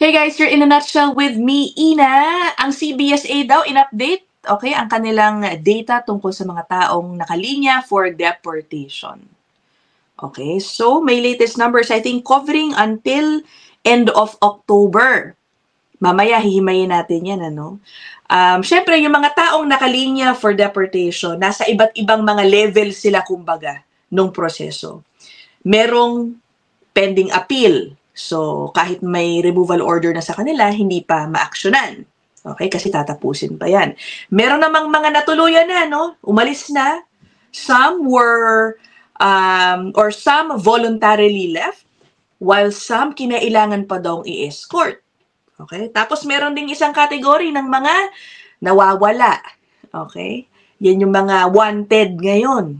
Hey guys, you're in a nutshell with me, Ina. Ang CBSA daw in-update, okay, ang kanilang data tungkol sa mga taong nakalinya for deportation. Okay, so may latest numbers, I think, covering until end of October. Mamaya hihimayin natin yan, ano? Syempre, yung mga taong nakalinya for deportation, nasa iba't ibang mga level sila, kumbaga, nung proseso. Merong pending appeal. So, kahit may removal order na sa kanila, hindi pa ma-actionan. Okay? Kasi tatapusin pa yan. Meron namang mga natuluyan na, no? Umalis na. Some were, or some voluntarily left, while some kinailangan pa daw i-escort. Okay? Tapos meron ding isang kategory ng mga nawawala. Okay? Yan yung mga wanted ngayon.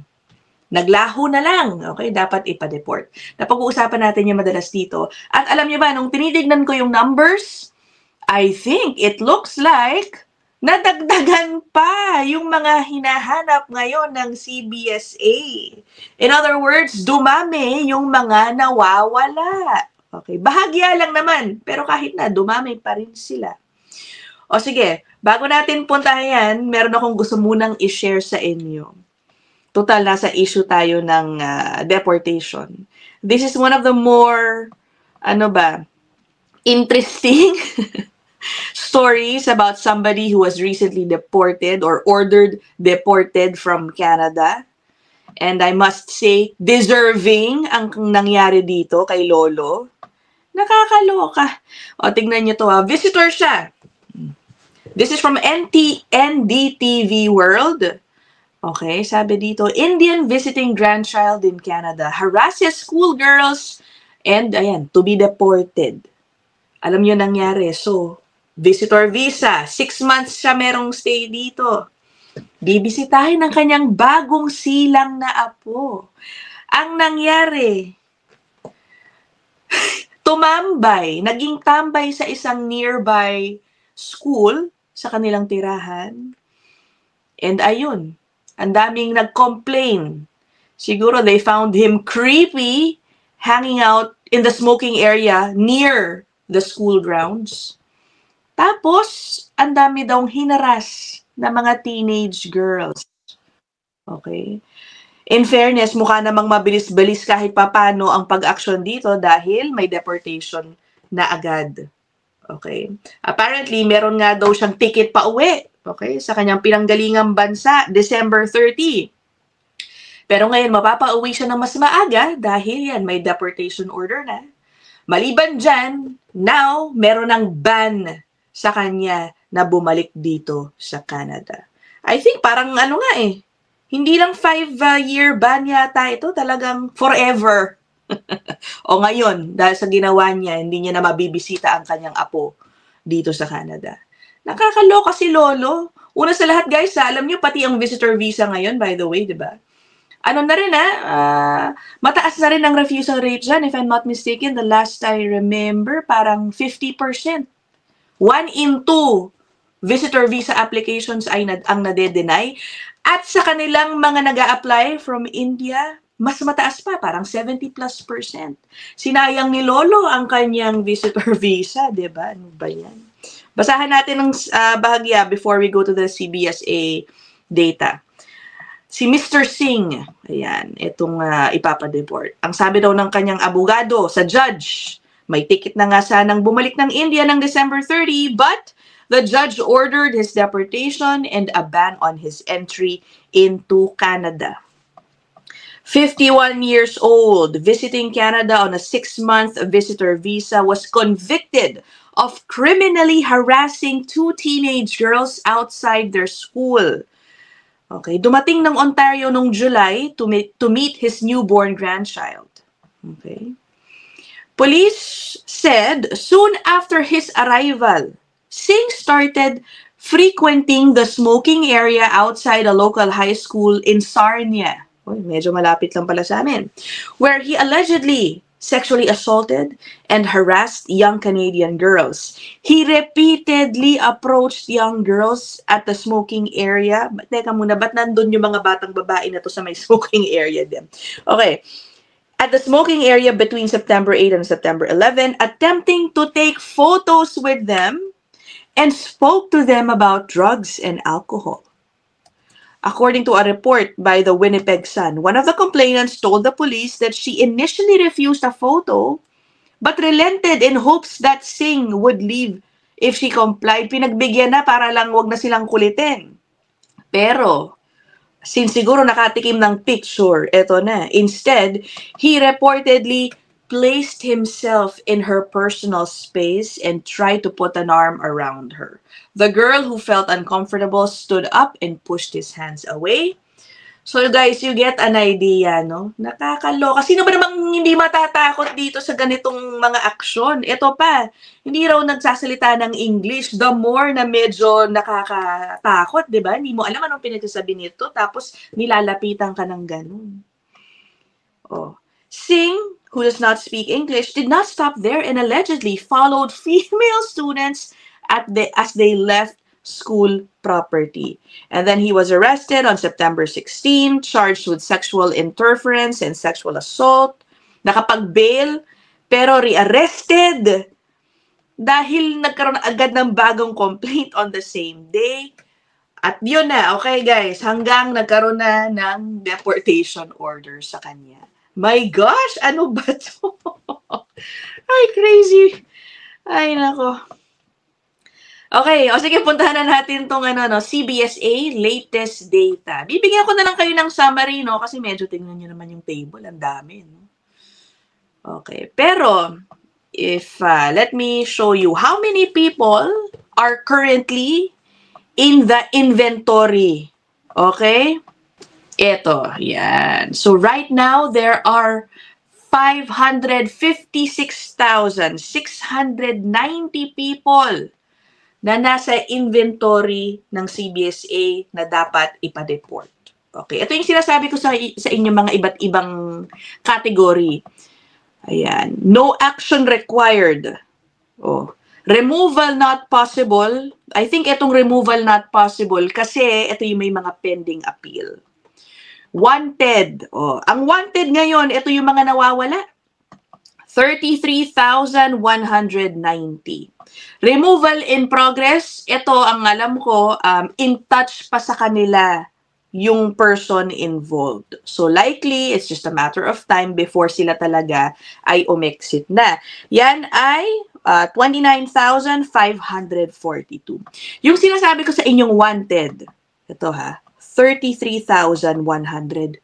Naglaho na lang, okay, dapat ipa-deport. Napag-uusapan natin yung madalas dito. At alam niyo ba, nung tinitignan ko yung numbers, I think it looks like nadagdagan pa yung mga hinahanap ngayon ng CBSA. In other words, dumami yung mga nawawala. Okay, bahagya lang naman, pero kahit na, dumami pa rin sila. O sige, bago natin puntahan yan, meron akong gusto munang i-share sa inyo. Total, nasa issue tayo ng deportation. This is one of the more, interesting stories about somebody who was recently deported or ordered deported from Canada. And I must say, deserving ang nangyari dito kay Lolo. Nakakaloka. O, tignan nyo to ha. Visitor siya. This is from NDTV World. Okay, sabi dito, Indian visiting grandchild in Canada harasses schoolgirls and, ayan, to be deported. Alam nyo nangyari. So, visitor visa. 6 months siya merong stay dito. Bibisitahin ng kanyang bagong silang na apo. Ang nangyari, tumambay, naging tambay sa isang nearby school sa kanilang tirahan. And ayun, ang daming nag-complain. Siguro they found him creepy hanging out in the smoking area near the school grounds. Tapos, ang dami daw hinaras na mga teenage girls. Okay? In fairness, mukha namang mabilis-bilis kahit papano ang pag-action dito dahil may deportation na agad. Okay? Apparently, meron nga daw siyang ticket pa uwi. Okay, sa kanyang pinanggalingang bansa, December 30. Pero ngayon, mapapauwi siya ng mas maaga dahil yan, may deportation order na. Maliban dyan, now, meron ng ban sa kanya na bumalik dito sa Canada. I think parang hindi lang 5-year ban yata ito, talagang forever. O ngayon, dahil sa ginawa niya, hindi niya na mabibisita ang kanyang apo dito sa Canada. Nakakaloka si Lolo. Una sa lahat, guys, alam niyo, pati ang visitor visa ngayon, by the way, di ba? Ano na rin, mataas na rin ang refusal rate dyan. If I'm not mistaken, the last I remember, parang 50%. 1 in 2 visitor visa applications ay ang nade-deny. At sa kanilang mga nag-a-apply from India, mas mataas pa, parang 70+%. Sinayang ni Lolo ang kanyang visitor visa, di ba? Ano ba yan? Basahan natin ng bahagya before we go to the CBSA data. Si Mr. Singh, ayan, itong ipapadeport. Ang sabi daw ng kanyang abogado sa judge, may ticket na nga sanang bumalik ng India ng December 30, but the judge ordered his deportation and a ban on his entry into Canada. 51 years old, visiting Canada on a 6-month visitor visa, was convicted of criminally harassing 2 teenage girls outside their school. Okay, dumating ng Ontario noong July to meet his newborn grandchild. Okay. Police said soon after his arrival, Singh started frequenting the smoking area outside a local high school in Sarnia. Medyo malapit lang pala sa amin. Where he allegedly sexually assaulted and harassed young Canadian girls. He repeatedly approached young girls at the smoking area. Teka muna, ba't nandun yung mga batang babae na to sa may smoking area din? Okay. at the smoking area between September 8 and September 11, attempting to take photos with them and spoke to them about drugs and alcohol. According to a report by the Winnipeg Sun, one of the complainants told the police that she initially refused a photo but relented in hopes that Singh would leave if she complied. Pinagbigyan na para lang wag na silang kulitin. Pero, since siguro nakatikim ng picture, eto na. Instead, he reportedly placed himself in her personal space and tried to put an arm around her. The girl, who felt uncomfortable, stood up and pushed his hands away. So guys, you get an idea, no? Nakakaloka. Sino ba namang hindi matatakot dito sa ganitong mga aksyon? Ito pa, hindi raw nagsasalita ng English. The more na medyo nakakatakot, di ba? Hindi mo alam anong pinagsasabi nito, tapos nilalapitan ka ng ganun. Oh. Singh, who does not speak English, did not stop there and allegedly followed female students as they left school property. And then he was arrested on September 16, charged with sexual interference and sexual assault. Nakapag-bail, pero re-arrested dahil nagkaroon agad ng bagong complaint on the same day. At yun na, okay guys, hanggang nagkaroon na ng deportation order sa kanya. My gosh, ano ba to? Ay, crazy. Ay, nako. Okay, o sige, puntahan na natin itong CBSA latest data. Bibigyan ko na lang kayo ng summary, no? Kasi medyo tingnan nyo naman yung table. Ang dami, no? Okay, pero let me show you how many people are currently in the inventory. Okay? Ito, yan. So right now, there are 556,690 people na nasa inventory ng CBSA na dapat ipa-deport. Okay, ito yung sinasabi ko sa inyo mga iba't ibang category. Ayan, no action required. Oh, removal not possible. I think itong removal not possible kasi ito yung may mga pending appeal. Wanted. Oh, ang wanted ngayon, ito yung mga nawawala. 33,190. Removal in progress, ito ang alam ko, in touch pa sa kanila yung person involved. So likely, it's just a matter of time before sila talaga ay umexit na. Yan ay 29,542. Yung sinasabi ko sa inyong wanted, ito 33,190.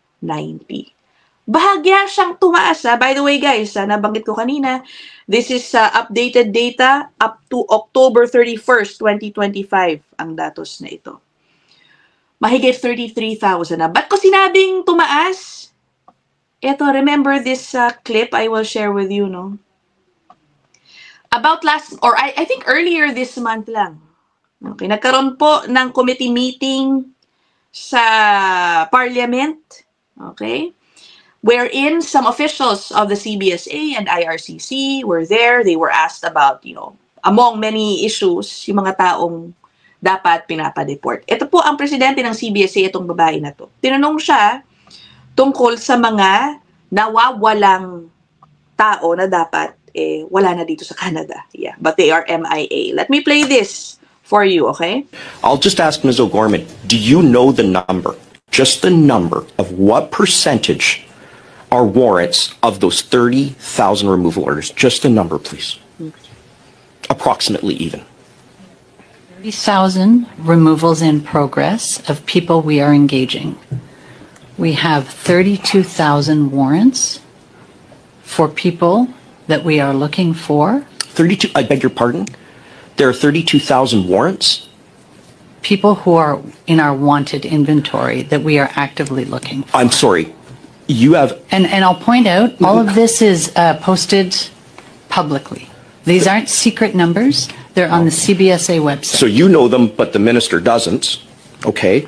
Bahagya siyang tumaas. By the way, guys, nabanggit ko kanina, this is updated data up to October 31st, 2025, ang datos na ito. Mahigit 33,000 na. Ba't ko sinabing tumaas? Ito, remember this clip I will share with you, no? About I think earlier this month lang. Okay, nagkaroon po ng committee meeting sa Parliament. Okay? Wherein some officials of the CBSA and IRCC were there. They were asked about, among many issues, yung mga taong dapat pinapadeport. Ito po ang presidente ng CBSA, itong babae na to. Tinanong siya tungkol sa mga nawawalang tao na dapat wala na dito sa Canada. Yeah, but they are MIA. Let me play this for you, okay? I'll just ask Ms. O'Gorman, do you know the number, just the number of what percentage are warrants of those 30,000 removal orders? Just a number, please. Approximately even. 30,000 removals in progress of people we are engaging. We have 32,000 warrants for people that we are looking for. 32, I beg your pardon? There are 32,000 warrants? People who are in our wanted inventory that we are actively looking for. I'm sorry. You have... And I'll point out, all of this is posted publicly. These aren't secret numbers. They're on the CBSA website. So you know them, but the minister doesn't. Okay.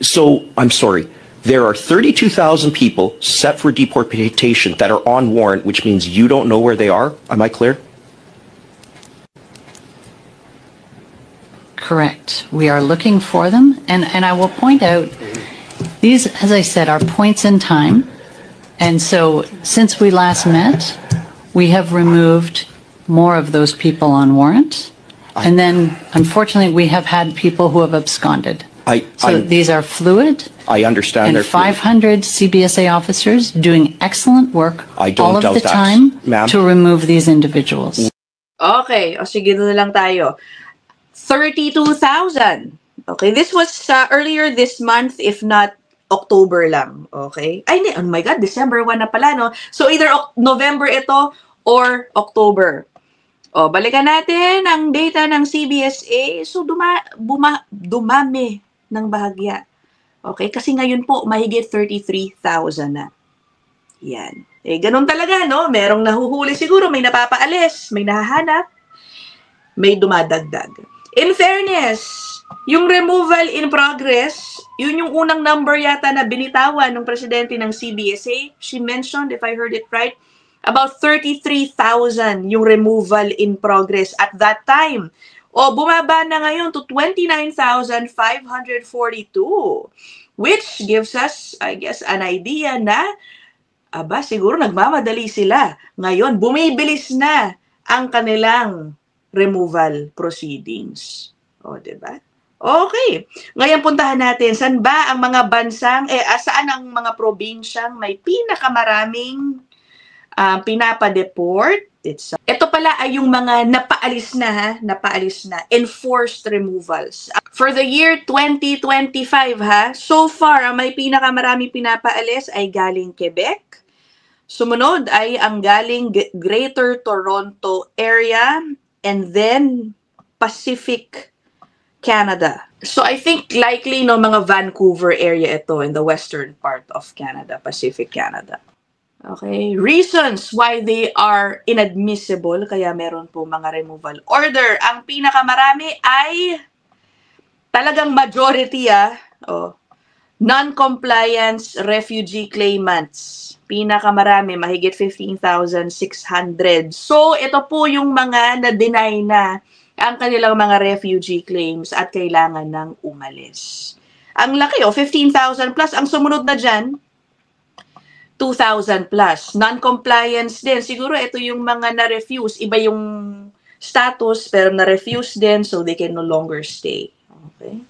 So I'm sorry. There are 32,000 people set for deportation that are on warrant, which means you don't know where they are. Am I clear? Correct. We are looking for them. And I will point out, these, as I said, are points in time. And so since we last met, we have removed more of those people on warrant. And then, unfortunately, we have had people who have absconded. So these are fluid. I understand And they're fluid. 500 CBSA officers doing excellent work I don't all of doubt the that, time ma'am. to remove these individuals. Okay, o sige, doon na lang tayo. 32,000. Okay, this was earlier this month, if not October lang. Okay? Ay, oh my God, December 1 na pala, no? So, either November ito or October. O, balikan natin ang data ng CBSA. So, dumami ng bahagya. Okay? Kasi ngayon po, mahigit 33,000 na. Yan. Eh, ganun talaga, no? Merong nahuhuli siguro, may napapaalis, may nahahanap, may dumadagdag. In fairness, yung removal in progress, yun yung unang number yata na binitawan ng presidente ng CBSA. She mentioned, if I heard it right, about 33,000 yung removal in progress at that time. O, bumaba na ngayon to 29,542, which gives us, I guess, an idea na, aba, siguro nagmamadali sila. Ngayon, bumibilis na ang kanilang removal proceedings. O, diba? Okay. Ngayon puntahan natin, saan ba ang mga bansang, saan ang mga probinsyang may pinakamaraming pinapadeport? Ito pala ay yung mga napaalis na, enforced removals. For the year 2025, so far, ang may pinakamaraming pinapaalis ay galing Quebec. Sumunod ay ang galing Greater Toronto area, and then Pacific Canada. So I think likely no mga Vancouver area ito in the western part of Canada, Pacific Canada. Okay, reasons why they are inadmissible, kaya meron po mga removal order. Ang pinakamarami ay talagang majority non-compliance refugee claimants. Pinakamarami, mahigit 15,600. So, ito po yung mga na-deny na ang kanilang mga refugee claims at kailangan ng umalis. Ang laki, 15,000 plus. Ang sumunod na dyan, 2,000 plus. Non-compliance din. Siguro ito yung mga na-refuse. Iba yung status, pero na-refuse din, so they can no longer stay. Okay?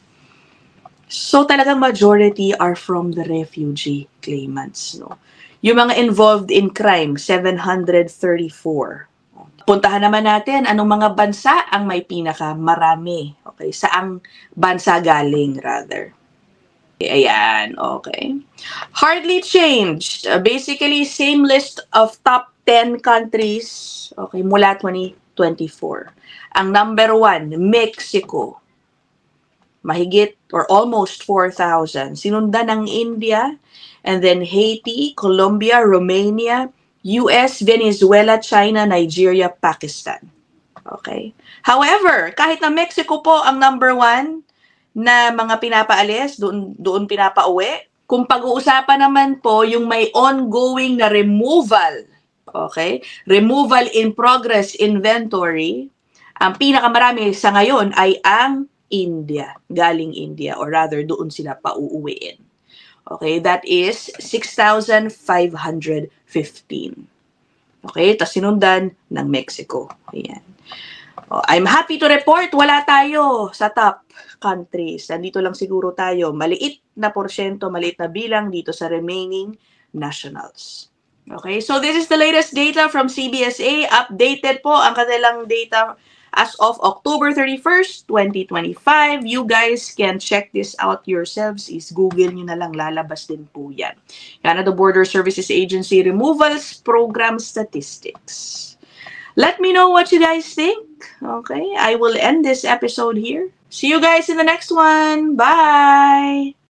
So, talagang majority are from the refugee claimants, no? Yung mga involved in crime, 734. Puntahan naman natin anong mga bansa ang may pinakamarami. Okay, saang bansa galing rather. Ayan, okay. Hardly changed. Basically, same list of top 10 countries, okay, mula 2024. Ang number 1, Mexico. Mahigit or almost 4,000. Sinundan ng India, and then Haiti, Colombia, Romania, US, Venezuela, China, Nigeria, Pakistan. Okay? However, kahit na Mexico po ang number 1 na mga pinapaalis, doon pinapauwi, kung pag-uusapan naman po yung may ongoing na removal, okay? Removal in progress inventory, ang pinakamarami sa ngayon ay ang India, galing India, or rather doon sila pauuwiin. Okay, that is 6,515. Okay, tas sinundan ng Mexico. Ayan. I'm happy to report, wala tayo sa top countries. Nandito lang siguro tayo. Maliit na porsyento, maliit na bilang dito sa remaining nationals. Okay, so this is the latest data from CBSA. Updated po ang kanilang data as of October 31st, 2025. You guys can check this out yourselves. Google nyo na lang, lalabas din po yan. Canada Border Services Agency Removals Program Statistics. Let me know what you guys think. Okay, I will end this episode here. See you guys in the next one. Bye!